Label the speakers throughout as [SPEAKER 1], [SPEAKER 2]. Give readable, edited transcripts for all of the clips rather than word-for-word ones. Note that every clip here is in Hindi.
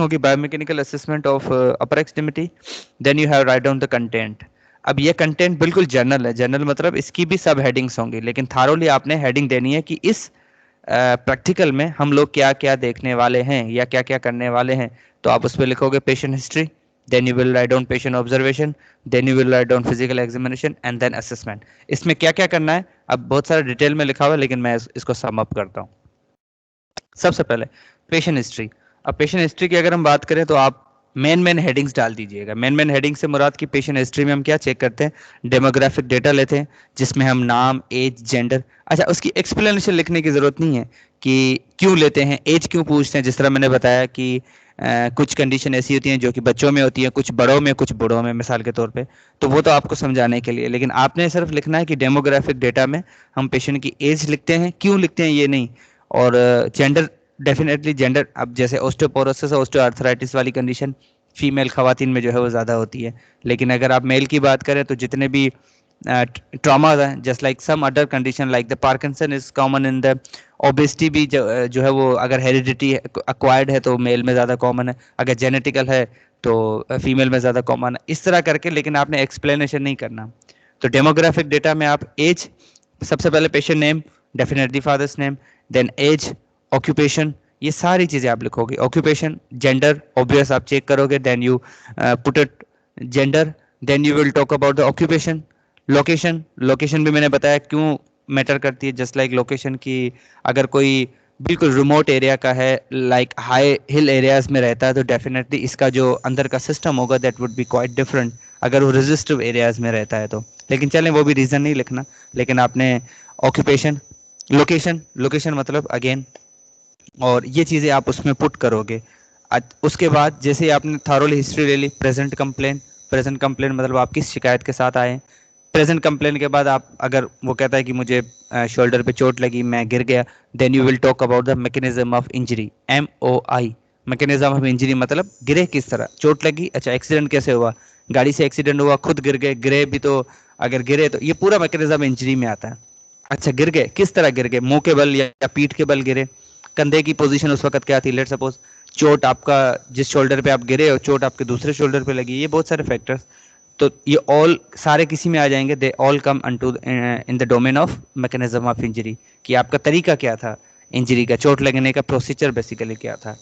[SPEAKER 1] होगी biomechanical assessment of upper extremity. Then you have write down the content. अब ये कंटेंट बिल्कुल जनरल है, जनरल मतलब इसकी भी सब हेडिंग्स होंगी, लेकिन थारोली आपने हेडिंग देनी है कि इस प्रैक्टिकल में हम लोग क्या क्या देखने वाले हैं या क्या क्या करने वाले हैं। तो आप उस पर लिखोगे patient history, then you will write down patient observation, then you will write down physical examination and then assessment. इसमें क्या क्या करना है अब बहुत सारा डिटेल में लिखा हुआ है, लेकिन मैं इसको सम अप करता हूँ। सबसे पहले पेशेंट हिस्ट्री। अब पेशेंट हिस्ट्री की अगर हम बात करें तो आप मेन हेडिंग्स डाल दीजिएगा। मेन हेडिंग से मुराद की पेशेंट हिस्ट्री में हम क्या चेक करते हैं, डेमोग्राफिक डेटा लेते हैं जिसमें हम नाम, एज, जेंडर। अच्छा, उसकी एक्सप्लेनेशन लिखने की जरूरत नहीं है कि क्यों लेते हैं, एज क्यों पूछते हैं। जिस तरह मैंने बताया कि कुछ कंडीशन ऐसी होती हैं जो कि बच्चों में होती है, कुछ बड़ों में, कुछ बूढ़ों में, मिसाल के तौर पे। तो वो तो आपको समझाने के लिए, लेकिन आपने सिर्फ लिखना है कि डेमोग्राफिक डेटा में हम पेशेंट की एज लिखते हैं, क्यों लिखते हैं ये नहीं। और जेंडर, डेफिनेटली जेंडर। अब जैसे ओस्टियोपोरोसिस और ओस्टियोआर्थराइटिस वाली कंडीशन फीमेल खवातीन में जो है वो ज़्यादा होती है, लेकिन अगर आप मेल की बात करें तो जितने भी ट्रॉमा है, just like some other condition like the Parkinson is common in the, obesity भी जो है वो अगर हेरिडिटी अक्वायर्ड है तो मेल में ज़्यादा कॉमन है, अगर जेनेटिकल है तो फीमेल में ज़्यादा कॉमन है, इस तरह करके। लेकिन आपने एक्सप्लेनेशन नहीं करना। तो डेमोग्राफिक डेटा में आप एज, सबसे पहले patient name, definitely father's name, then age, occupation, ये सारी चीजें आप लिखोगे। ऑक्यूपेशन, जेंडर ऑब्वियस आप चेक करोगे, then you put it gender, then you will talk about the occupation. Location, location भी मैंने बताया क्यों मैटर करती है, जस्ट लाइक लोकेशन की अगर कोई बिल्कुल रिमोट एरिया का है, लाइक हाई हिल एरियाज में रहता है, तो डेफिनेटली इसका जो अंदर का सिस्टम होगा that would be quite different अगर वो रेजिस्टिव एरियाज में रहता है तो। लेकिन चलें वो भी रीजन नहीं लिखना, लेकिन आपने ऑक्यूपेशन, लोकेशन, लोकेशन मतलब अगेन, और ये चीज़ें आप उसमें पुट करोगे। उसके बाद जैसे ही आपने थॉरोली हिस्ट्री ले ली, प्रेजेंट कंप्लेन, प्रेजेंट कंप्लेन मतलब आप किस शिकायत के साथ आए। प्रेजेंट कंप्लेन के बाद आप, अगर वो कहता है कि मुझे शोल्डर पे चोट लगी, मैं गिर गया, then you will talk about the mechanism of injury, MOI। Mechanism of injury मतलब गिरे किस तरह, चोट लगी, अच्छा एक्सीडेंट कैसे हुआ, गाड़ी से एक्सीडेंट हुआ, खुद गिर गए, गिरे भी तो, अगर गिरे तो ये पूरा मैकेनिज्म इंजरी में आता है। अच्छा, गिर गए, किस तरह गिर गए, मुंह के बल या पीठ के बल गिरे, कंधे की पोजीशन उस वक्त क्या थी, लेट सपोज चोट आपका जिस शोल्डर पे आप गिरे हो, चोट आपके दूसरे शोल्डर पे लगी, ये बहुत सारे फैक्टर्स। तो ये ऑल सारे किसी में आ जाएंगे, they all come unto in the domain of mechanism of injury, कि आपका तरीका क्या था इंजरी का, चोट लगने का प्रोसीजर बेसिकली क्या था।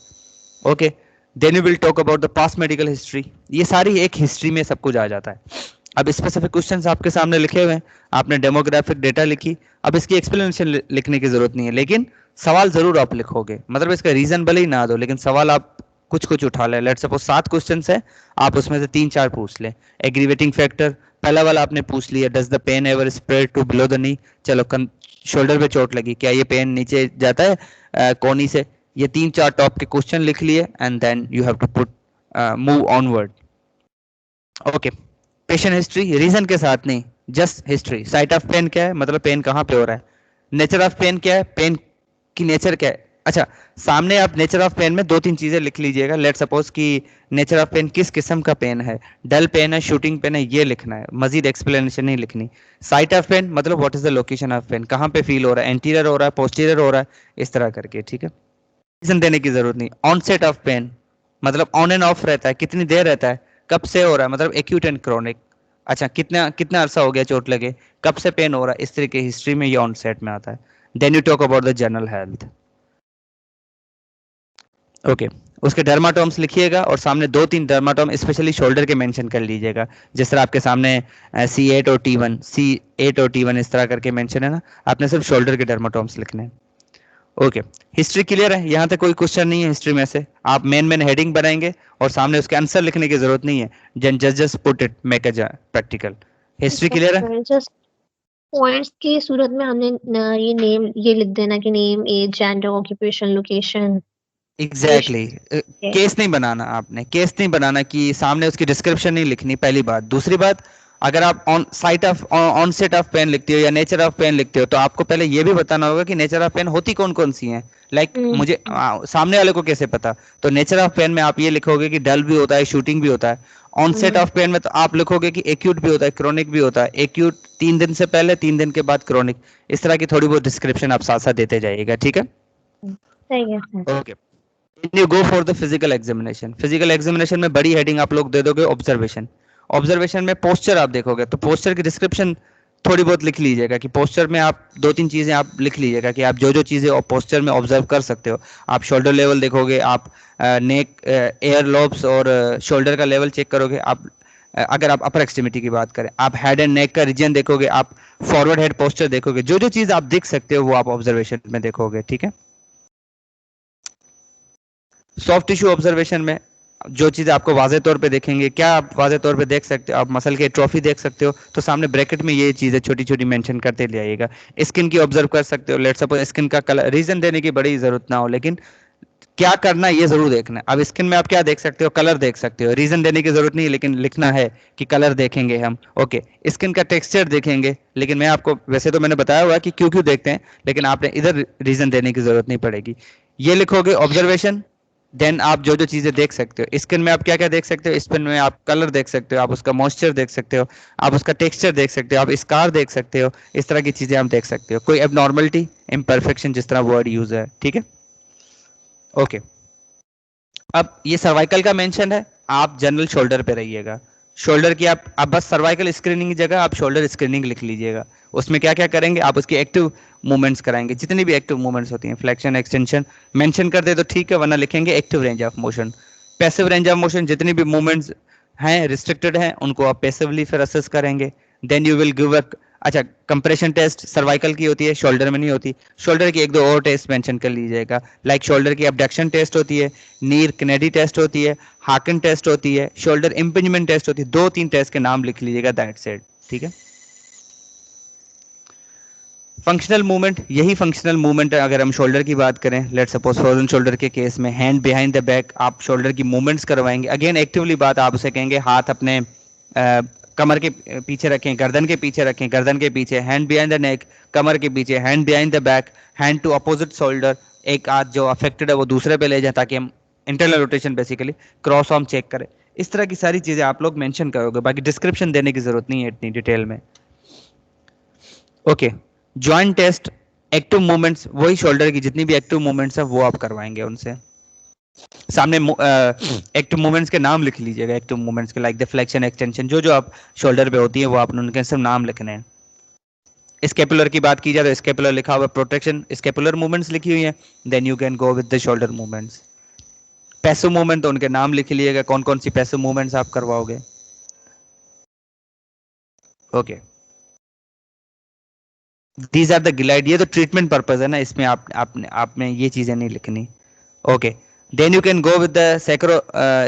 [SPEAKER 1] Okay, then you will talk about the past medical history. ये सारी एक हिस्ट्री में सब कुछ आ जाता है। अब स्पेसिफिक क्वेश्चंस आपके सामने लिखे हुए हैं, आपने डेमोग्राफिक डेटा लिखी, अब इसकी एक्सप्लेनेशन लिखने की जरूरत नहीं है, लेकिन सवाल जरूर आप लिखोगे। मतलब इसका रीजन भले ही ना दो, लेकिन सवाल आप कुछ कुछ उठा ले। लेट सपोज 7 क्वेश्चन है, आप उसमें से 3-4 पूछ ले। एग्रीवेटिंग फैक्टर पहला वाला आपने पूछ लिया, does the pain ever spread to below the knee. चलो, शोल्डर पे चोट लगी, क्या ये पेन नीचे जाता है कोनी से। ये 3-4 टॉप के क्वेश्चन लिख लिए and then you have to put move onward. Okay, patient history reason के साथ नहीं, just history. Site of pain क्या है, मतलब पेन कहाँ पे हो रहा है। नेचर ऑफ पेन क्या है, पेन की नेचर क्या है। अच्छा, सामने आप नेचर ऑफ पेन में 2-3 चीजें लिख लीजिएगा। लेट सपोज कि नेचर ऑफ पेन किस किस्म का पेन है, डल पेन है, शूटिंग पेन है, ये लिखना है, मजीद एक्सप्लेनेशन नहीं लिखनी। साइट ऑफ पेन मतलब what is the location of pain, कहाँ पे फील हो रहा है, एंटीरियर हो रहा है, पोस्टीरियर हो रहा है, इस तरह करके, ठीक है। रीजन देने की जरूरत नहीं। ऑनसेट ऑफ पेन मतलब ऑन एंड ऑफ रहता है, कितनी देर रहता है, कब से हो रहा है, मतलब एक्यूट एंड क्रोनिक। अच्छा, कितना कितना अरसा हो गया चोट लगे, कब से पेन हो रहा है, इस तरह की हिस्ट्री में ये ऑनसेट में आता है। Then you talk about the general health. Okay, उसके डर्माटोम्स लिखिएगा और सामने 2-3 डर्माटोम स्पेशली शोल्डर के मेंशन कर लीजिएगा। जिस तरह आपके सामने C8 और T1 इस तरह करके मेंशन है ना, आपने सिर्फ शोल्डर के डर्माटोम्स लिखने हैं। ओके, हिस्ट्री क्लियर है, यहाँ तक कोई क्वेश्चन नहीं है हिस्ट्री में से। आप मेन हेडिंग बनाएंगे और सामने उसके आंसर लिखने की जरूरत नहीं है, just put it, make a practical. History clear है।
[SPEAKER 2] जस्ट पॉइंट्स की सूरत में हमने ये नेम ये लिख देना कि name, age, gender, occupation, location.
[SPEAKER 1] Exactly case नहीं बनाना, आपने केस नहीं बनाना कि सामने उसकी डिस्क्रिप्शन नहीं लिखनी, पहली बात। दूसरी बात, अगर आप ऑन सेट ऑफ पेन लिखते हो या नेचर ऑफ पेन लिखते हो तो आपको पहले ये भी बताना होगा कि नेचर ऑफ पेन होती कौन कौन सी हैं। लाइक मुझे सामने वाले को कैसे पता। तो नेचर ऑफ पेन में आप ये लिखोगे कि डल भी होता है, शूटिंग भी होता है। ऑन सेट ऑफ पेन में तो आप लिखोगे कि एक्यूट भी होता है, क्रोनिक भी होता है। एक्यूट 3 दिन से पहले, 3 दिन के बाद क्रोनिक। इस तरह की थोड़ी बहुत डिस्क्रिप्शन आप साथ साथ देते जाइएगा, ठीक है।
[SPEAKER 2] सही है।
[SPEAKER 1] Okay, you go for the physical examination, physical examination में बड़ी हेडिंग आप लोग दे दोगे ऑब्जर्वेशन। ऑब्जर्वेशन में पोस्चर आप देखोगे तो पोस्चर की डिस्क्रिप्शन थोड़ी बहुत लिख लीजिएगा कि पोस्चर में आप दो तीन चीजें आप लिख लीजिएगा कि आप जो जो चीजें पोस्चर में ऑब्जर्व कर सकते हो। आप शोल्डर लेवल देखोगे, आप नेक एयर लोब्स और शोल्डर का लेवल चेक करोगे। आप अगर आप अपर एक्सट्रीमिटी की बात करें, आप हेड एंड नेक का रीजन देखोगे, आप फॉरवर्ड हेड पोस्चर देखोगे। जो जो चीज आप देख सकते हो वो आप ऑब्जर्वेशन में देखोगे, ठीक है। सॉफ्ट टिश्यू ऑब्जर्वेशन में जो चीज़ आपको वाजे तौर पे देखेंगे, क्या आप वाजे तौर पे देख सकते हो, आप मसल के ट्रॉफी देख सकते हो, तो सामने ब्रैकेट में ये चीज़ें छोटी छोटी मेंशन करते ले आइएगा। स्किन की ऑब्जर्व कर सकते हो, लेट्स सपोज स्किन का कलर, रीजन देने की बड़ी जरूरत ना हो, लेकिन क्या करना ये जरूर देखना है। अब स्किन में आप क्या देख सकते हो, कलर देख सकते हो, रीजन देने की जरूरत नहीं, लेकिन लिखना है कि कलर देखेंगे हम। ओके, स्किन का टेक्सचर देखेंगे, लेकिन मैं आपको वैसे तो मैंने बताया हुआ है कि क्यों क्यों देखते हैं, लेकिन आपने इधर रीजन देने की जरूरत नहीं पड़ेगी। ये लिखोगे ऑब्जर्वेशन, देन आप जो जो चीजें देख सकते हो, स्किन में आप क्या क्या देख सकते हो, स्किन में आप कलर देख सकते हो, आप उसका मॉइस्चर देख सकते हो, आप उसका टेक्सचर देख सकते हो, आप स्कार देख सकते हो। इस तरह की चीजें आप देख सकते हो, कोई एबनॉर्मलिटी, इम्परफेक्शन, जिस तरह वर्ड यूज है, ठीक है। ओके, अब ये सर्वाइकल का मेंशन है, आप जनरल शोल्डर पे रहिएगा। शोल्डर की आप बस सर्वाइकल स्क्रीनिंग की जगह आप शोल्डर स्क्रीनिंग लिख लीजिएगा। उसमें क्या क्या करेंगे, आप उसकी एक्टिव मूवमेंट्स कराएंगे, जितनी भी एक्टिव मूवमेंट्स होती हैं, फ्लेक्शन एक्सटेंशन मेंशन कर दे तो ठीक है, वरना लिखेंगे active range of motion. Passive range of motion, जितनी भी मूवमेंट्स हैं रिस्ट्रिक्टेड हैं, उनको आप पैसिवली फिर असेस करेंगे। Then you will give a, अच्छा, कंप्रेशन टेस्ट सर्वाइकल की होती है, शोल्डर में नहीं होती। शोल्डर की एक दो और टेस्ट मेंशन कर लीजिएगा, लाइक शोल्डर की अबडक्शन टेस्ट होती है, नीर कनेडी टेस्ट होती है, हाकन टेस्ट होती है, शोल्डर इम्पिंजमेंट टेस्ट होती है। दो तीन टेस्ट के नाम लिख लीजिएगा, दैट्स इट, ठीक है। फंक्शनल मूवमेंट, यही फंक्शनल मूवमेंट है अगर हम शोल्डर की बात करें। लेट्स सपोज फ्रोजन शोल्डर के केस में हैंड बिहाइंड द बैक, आप शोल्डर की मूवमेंट्स करवाएंगे। अगेन एक्टिवली बात आप उसे कहेंगे, हाथ अपने कमर के पीछे रखें, गर्दन के पीछे रखें, गर्दन के पीछे, हैंड बिहाइंड द नेक, कमर के पीछे, hand behind the back, hand to opposite shoulder, एक हाथ जो अफेक्टेड है वो दूसरे पे ले जाए, ताकि हम internal rotation basically cross arm check करें। इस तरह की सारी चीजें आप लोग मेंशन करोगे, बाकी डिस्क्रिप्शन देने की जरूरत नहीं है इतनी डिटेल में। Okay, joint test, active movements, वही शोल्डर की जितनी भी एक्टिव मूवमेंट्स है वो आप करवाएंगे उनसे। सामने एक्टिव मूवमेंट्स के नाम लिख लीजिएगा, एक्टिव मूवमेंट्स के, लाइक द फ्लेक्शन एक्सटेंशन, जो जो आप शोल्डर पे होती है वो आपने उनके सब नाम लिखने हैं। स्केपुलर की बात की जाए तो स्केपुलर लिखा हुआ, प्रोटेक्शन स्केपुलर मूवमेंट्स लिखी हुई है, then you can go with the shoulder movements. Passive movement तो उनके नाम लिख लीजिएगा, कौन कौन सी पैसिव मूवमेंट्स आप करवाओगे। Okay, these are the glide, ये तो ट्रीटमेंट पर्पज है ना, इसमें आपने ये चीजें नहीं लिखनी। Okay, then you can go with the sacro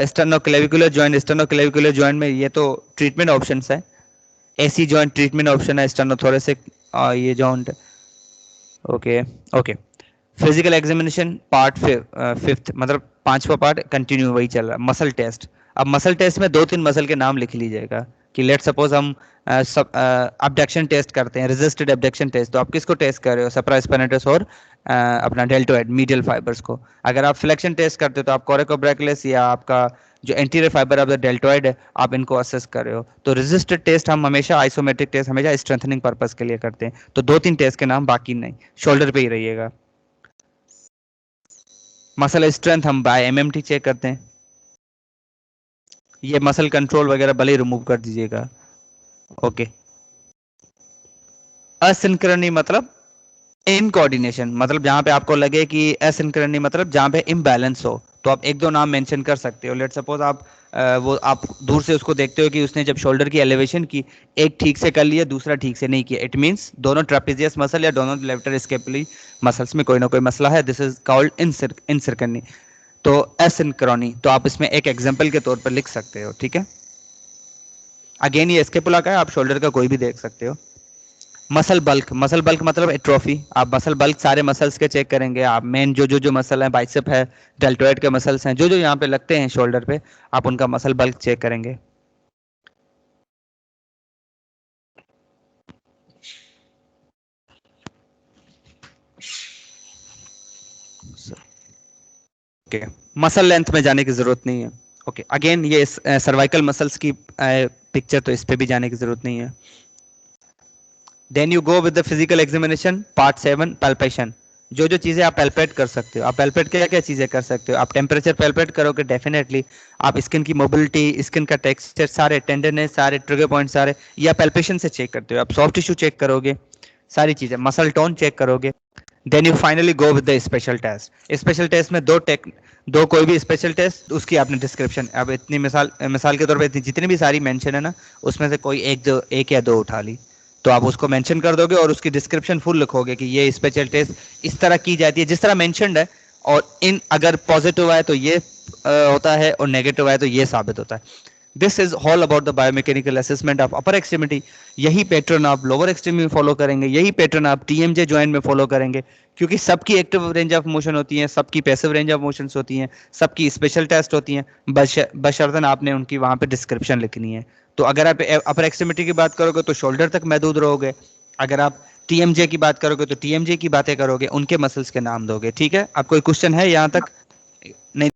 [SPEAKER 1] sternoclavicular joint. Sternoclavicular joint में ये तो ट्रीटमेंट ऑप्शंस है, एसी जॉइंट ट्रीटमेंट ऑप्शन है, स्टर्नोथोरेसिक ये joint. Okay, okay, physical examination part fifth, मतलब पांचवा पार्ट कंटिन्यू वही चल रहा है, मसल टेस्ट। अब मसल टेस्ट में दो तीन मसल के नाम लिख लीजिएगा कि लेट सपोज हम अबडक्शन टेस्ट करते हैं, रेजिस्टेड अबडक्शन टेस्ट, तो आप किसको टेस्ट कर रहे हो, सप्रास्पाइनेटस और अपना डेल्टोइड मीडियल फाइबर्स को। अगर आप फ्लेक्शन टेस्ट करते हो तो आप कोरेकोब्रैकियस या आपका जो anterior fibre of the deltoid है, आप इनको असेस कर रहे हो। तो रेजिस्टेड टेस्ट हम हमेशा, आइसोमेट्रिक टेस्ट हमेशा स्ट्रेंथनिंग पर्पस के लिए करते हैं। तो दो तीन टेस्ट के नाम, बाकी नहीं, शोल्डर पे ही रहिएगा। मसल स्ट्रेंथ हम बाय एमएमटी चेक करते हैं, ये मसल कंट्रोल वगैरह भले ही रिमूव कर दीजिएगा। ओके, असिंक्रोनी मतलब इनकोऑर्डिनेशन, मतलब जहां पे आपको लगे कि असिंक्रोनी मतलब जहां पे इम्बैलेंस हो, तो आप एक दो नाम मेंशन कर सकते हो। लेट सपोज आप वो आप दूर से उसको देखते हो कि उसने जब शोल्डर की एलिवेशन की, एक ठीक से कर लिया, दूसरा ठीक से नहीं किया, इट मींस दोनों ट्रेपेजियस मसल या दोनों लेफ्टर स्केपुलरी मसल्स में कोई ना कोई मसला है, दिस इज कॉल्ड इनसिंक्रोनी। तो एसिंक्रोनी, तो आप इसमें एक एग्जांपल के तौर पर लिख सकते हो, ठीक है। अगेन ये स्केपुला का है, आप शोल्डर का कोई भी देख सकते हो। मसल बल्क, मसल बल्क मतलब एट्रोफी, आप मसल बल्क सारे मसल्स के चेक करेंगे। आप मेन जो मसल है, बाइसेप है, डेल्टोइड के मसल्स हैं, जो जो यहाँ पे लगते हैं शोल्डर पे, आप उनका मसल बल्क चेक करेंगे। ओके, मसल लेंथ में जाने की जरूरत नहीं है। ओके, अगेन ये सर्वाइकल मसल्स की पिक्चर, तो इस पे भी जाने की जरूरत नहीं है। Then you go with the physical examination part 7, palpation. जो जो चीजें आप पैल्पेट कर सकते हो, आप पैल्पेट क्या क्या चीजें कर सकते हो, आप टेम्परेचर पैल्पेट करोगे डेफिनेटली, आप स्किन की मोबिलिटी, स्किन का टेक्सचर, सारे टेंडरनेस, सारे ट्रिगर पॉइंट सारे, ये आप पैल्पेशन से चेक करते हो, आप सॉफ्ट टिश्यू चेक करोगे, सारी चीजें, मसल टोन चेक करोगे। Then you finally go with the special test. Special test में दो कोई भी स्पेशल टेस्ट, उसकी आपने डिस्क्रिप्शन, अब इतनी मिसाल के तौर पे इतनी जितनी भी सारी मेंशन है ना, उसमें से कोई एक या दो उठा ली, तो आप उसको मेंशन कर दोगे और उसकी डिस्क्रिप्शन फुल लिखोगे कि ये स्पेशल टेस्ट इस तरह की जाती है जिस तरह मेंशनड है, और इन अगर पॉजिटिव आए तो ये होता है, और नेगेटिव आए तो ये साबित होता है। This is all about the biomechanical assessment of upper extremity. यही पैटर्न आप लोअर एक्सट्रीमिटी में फॉलो करेंगे, यही पैटर्न आप टीएमजे जॉइंट में फॉलो करेंगे, क्योंकि सबकी एक्टिव रेंज ऑफ मोशन होती है, सबकी पैसिव रेंज ऑफ मोशंस होती हैं, सबकी स्पेशल टेस्ट होती हैं, बशर्तन आपने उनकी वहां पे डिस्क्रिप्शन लिखनी है। तो अगर आप अपर एक्सट्रीमिटी की बात करोगे तो शोल्डर तक महदूद रहोगे, अगर आप टीएमजे की बात करोगे तो टीएमजे की बातें करोगे, उनके मसल्स के नाम दोगे। ठीक है, अब कोई क्वेश्चन है यहाँ तक? नहीं